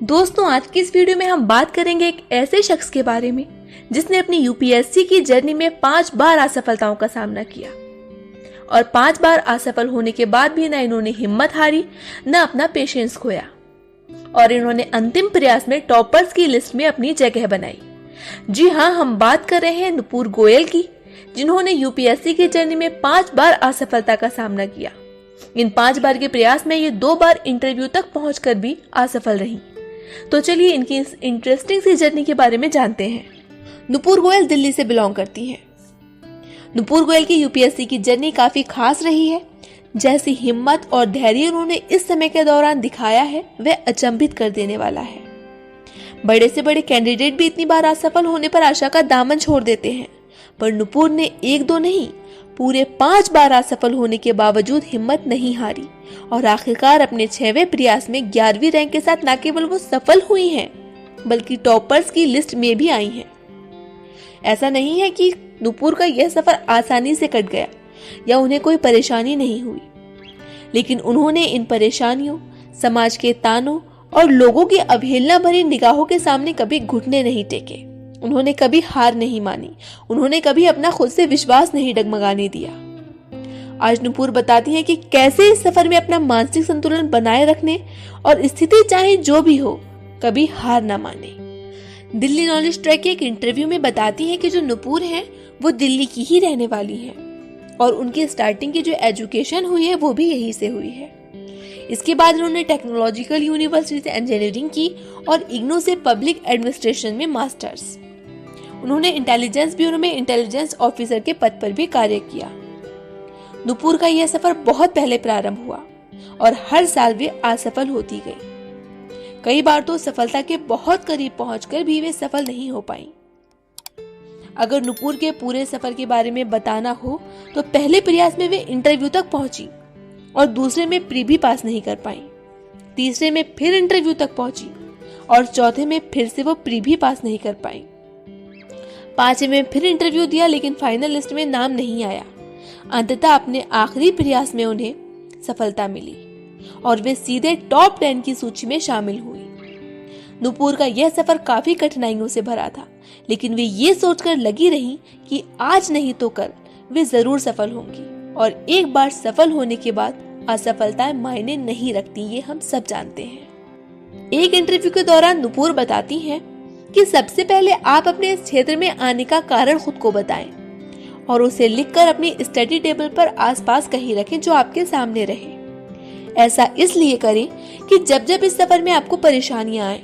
दोस्तों, आज की इस वीडियो में हम बात करेंगे एक ऐसे शख्स के बारे में जिसने अपनी यूपीएससी की जर्नी में 5 बार असफलताओं का सामना किया और 5 बार असफल होने के बाद भी न इन्होंने हिम्मत हारी, न अपना पेशेंस खोया और इन्होंने अंतिम प्रयास में टॉपर्स की लिस्ट में अपनी जगह बनाई। जी हाँ, हम बात कर रहे हैं नुपुर गोयल की, जिन्होंने यूपीएससी की जर्नी में 5 बार असफलता का सामना किया। इन 5 बार के प्रयास में ये 2 बार इंटरव्यू तक पहुंचकर भी असफल रही। तो चलिए इनकी इस इंटरेस्टिंग सी जर्नी के बारे में जानते हैं। नुपुर गोयल दिल्ली से बिलोंग करती हैं। नुपुर गोयल की यूपीएससी की जर्नी काफी खास रही है। जैसी हिम्मत और धैर्य उन्होंने इस समय के दौरान दिखाया है, वह अचंभित कर देने वाला है। बड़े से बड़े कैंडिडेट भी इतनी बार असफल होने पर आशा का दामन छोड़ देते हैं, पर नुपुर ने 1-2 नहीं, पूरे 5 बार असफल होने के बावजूद हिम्मत नहीं हारी और आखिरकार अपने 6वें प्रयास में 11वीं रैंक के साथ न केवल वो सफल हुई हैं, बल्कि टॉपर्स की लिस्ट में भी आई हैं। ऐसा नहीं है कि नुपुर का यह सफर आसानी से कट गया या उन्हें कोई परेशानी नहीं हुई, लेकिन उन्होंने इन परेशानियों, समाज के तानों और लोगों की अवहेलना भरी निगाहों के सामने कभी घुटने नहीं टेके। उन्होंने कभी हार नहीं मानी, उन्होंने कभी अपना खुद से विश्वास नहीं डगमगाने दिया। आज नुपुर बताती है कि कैसे इस सफर में अपना मानसिक संतुलन बनाए रखने और स्थिति चाहे जो भी हो, कभी हार ना माने। दिल्ली नॉलेज ट्रैक के एक इंटरव्यू में बताती है कि जो नुपुर है वो दिल्ली की ही रहने वाली है और उनकी स्टार्टिंग की जो एजुकेशन हुई है वो भी यहीं से हुई है। इसके बाद उन्होंने टेक्नोलॉजिकल यूनिवर्सिटी से इंजीनियरिंग की और इग्नू से पब्लिक एडमिनिस्ट्रेशन में मास्टर्स। उन्होंने इंटेलिजेंस ब्यूरो में इंटेलिजेंस ऑफिसर के पद पर भी कार्य किया। नुपुर का यह सफर बहुत पहले प्रारंभ हुआ और हर साल वे असफल होती गई। कई बार तो सफलता के बहुत करीब पहुंचकर भी वे सफल नहीं हो पाई। अगर नुपुर के पूरे सफर के बारे में बताना हो तो पहले प्रयास में वे इंटरव्यू तक पहुंची और दूसरे में प्री भी पास नहीं कर पाई। तीसरे में फिर इंटरव्यू तक पहुंची और चौथे में फिर से वो प्री भी पास नहीं कर पाई। 5वें में फिर इंटरव्यू दिया, लेकिन फाइनल लिस्ट में नाम नहीं आया। अंततः अपने आखिरी प्रयास में उन्हें सफलता मिली और वे सीधे टॉप 10 की सूची में शामिल हुई। नुपुर का यह सफर काफी कठिनाइयों से भरा था, लेकिन वे ये सोचकर लगी रही कि आज नहीं तो कल वे जरूर सफल होंगी और एक बार सफल होने के बाद असफलताएं मायने नहीं रखती, ये हम सब जानते हैं। एक इंटरव्यू के दौरान नुपुर बताती हैं कि सबसे पहले आप अपने इस क्षेत्र में आने का कारण खुद को बताएं और उसे लिखकर अपनी स्टडी टेबल पर आसपास कहीं रखें जो आपके सामने रहे। ऐसा इसलिए करें कि जब जब इस सफर में आपको परेशानियां आए,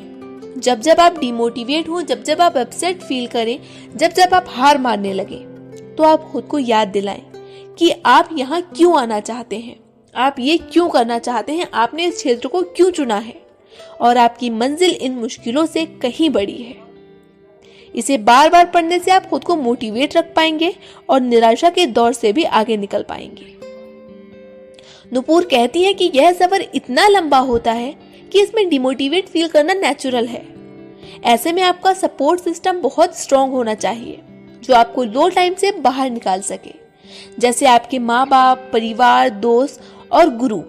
जब जब आप डिमोटिवेट हो, जब जब आप अपसेट फील करें, जब जब आप हार मानने लगे, तो आप खुद को याद दिलाएं कि आप यहाँ क्यों आना चाहते हैं, आप ये क्यों करना चाहते हैं, आपने इस क्षेत्र को क्यों चुना है और आपकी मंजिल इन मुश्किलों से कहीं बड़ी है। इसे बार बार पढ़ने से आप खुद को मोटिवेट रख पाएंगे और निराशा के दौर से भी आगे निकल पाएंगे। नुपुर कहती है कि यह सफर इतना लंबा होता है कि इसमें डिमोटिवेट फील करना नेचुरल है। ऐसे में आपका सपोर्ट सिस्टम बहुत स्ट्रांग होना चाहिए जो आपको लो टाइम से बाहर निकाल सके, जैसे आपके माँ बाप, परिवार, दोस्त और गुरु।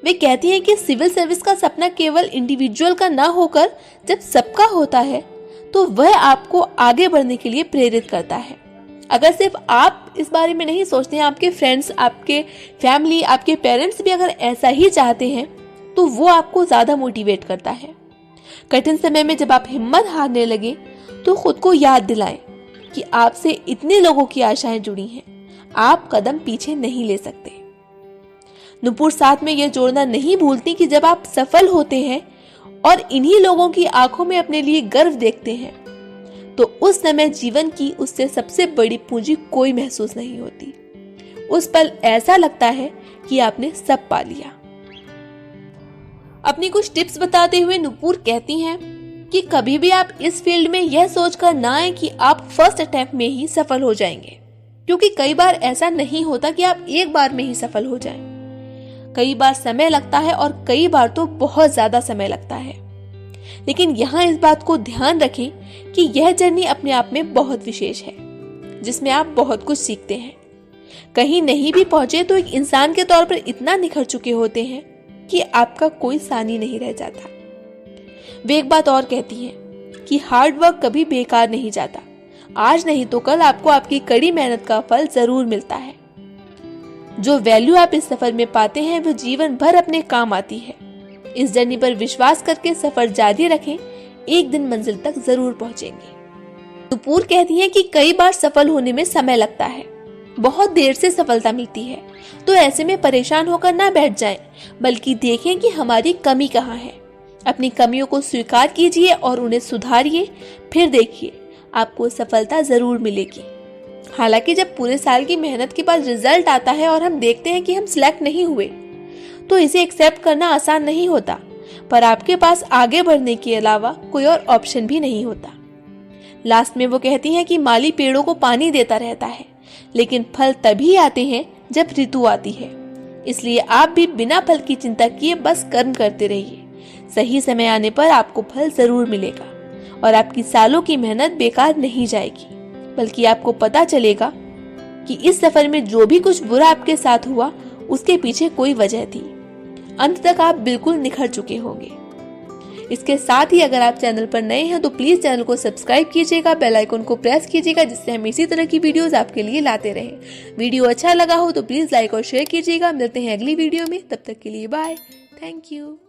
वे कहती हैं कि सिविल सर्विस का सपना केवल इंडिविजुअल का ना होकर जब सबका होता है तो वह आपको आगे बढ़ने के लिए प्रेरित करता है। अगर सिर्फ आप इस बारे में नहीं सोचते हैं, आपके फ्रेंड्स, आपके फैमिली, आपके पेरेंट्स भी अगर ऐसा ही चाहते हैं तो वो आपको ज्यादा मोटिवेट करता है। कठिन समय में जब आप हिम्मत हारने लगे तो खुद को याद दिलाएं कि आपसे इतने लोगों की आशाएं जुड़ी हैं, आप कदम पीछे नहीं ले सकते। नुपुर साथ में यह जोड़ना नहीं भूलती कि जब आप सफल होते हैं और इन्हीं लोगों की आंखों में अपने लिए गर्व देखते हैं तो उस समय जीवन की उससे सबसे बड़ी पूंजी कोई महसूस नहीं होती। उस पल ऐसा लगता है कि आपने सब पा लिया। अपनी कुछ टिप्स बताते हुए नुपुर कहती हैं कि कभी भी आप इस फील्ड में यह सोचकर ना आए कि आप फर्स्ट अटेम्प्ट में ही सफल हो जाएंगे, क्योंकि कई बार ऐसा नहीं होता कि आप एक बार में ही सफल हो जाएं। कई बार समय लगता है और कई बार तो बहुत ज्यादा समय लगता है। लेकिन यहाँ इस बात को ध्यान रखें कि यह जर्नी अपने आप में बहुत विशेष है, जिसमें आप बहुत कुछ सीखते हैं। कहीं नहीं भी पहुंचे तो एक इंसान के तौर पर इतना निखर चुके होते हैं कि आपका कोई सानी नहीं रह जाता। वे एक बात और कहती हैं कि हार्ड वर्क कभी बेकार नहीं जाता। आज नहीं तो कल आपको आपकी कड़ी मेहनत का फल जरूर मिलता है। जो वैल्यू आप इस सफर में पाते हैं वो जीवन भर अपने काम आती है। इस जर्नी पर विश्वास करके सफर जारी रखें, एक दिन मंजिल तक जरूर पहुंचेंगे। नुपुर कहती हैं कि कई बार सफल होने में समय लगता है, बहुत देर से सफलता मिलती है, तो ऐसे में परेशान होकर ना बैठ जाएं, बल्कि देखें कि हमारी कमी कहाँ है। अपनी कमियों को स्वीकार कीजिए और उन्हें सुधारिए, फिर देखिए आपको सफलता जरूर मिलेगी। हालांकि जब पूरे साल की मेहनत के बाद रिजल्ट आता है और हम देखते हैं कि हम सिलेक्ट नहीं हुए, तो इसे एक्सेप्ट करना आसान नहीं होता, पर आपके पास आगे बढ़ने के अलावा कोई और ऑप्शन भी नहीं होता। लास्ट में वो कहती हैं कि माली पेड़ों को पानी देता रहता है, लेकिन फल तभी आते हैं जब ऋतु आती है। इसलिए आप भी बिना फल की चिंता किए बस कर्म करते रहिए। सही समय आने पर आपको फल जरूर मिलेगा और आपकी सालों की मेहनत बेकार नहीं जाएगी, बल्कि आपको पता चलेगा कि इस सफर में जो भी कुछ बुरा आपके साथ हुआ उसके पीछे कोई वजह थी। अंत तक आप बिल्कुल निखर चुके होंगे। इसके साथ ही अगर आप चैनल पर नए हैं तो प्लीज चैनल को सब्सक्राइब कीजिएगा, बेल आइकन को प्रेस कीजिएगा, जिससे हम इसी तरह की वीडियोस आपके लिए लाते रहें। वीडियो अच्छा लगा हो तो प्लीज लाइक और शेयर कीजिएगा। मिलते हैं अगली वीडियो में, तब तक के लिए बाय। Thank you.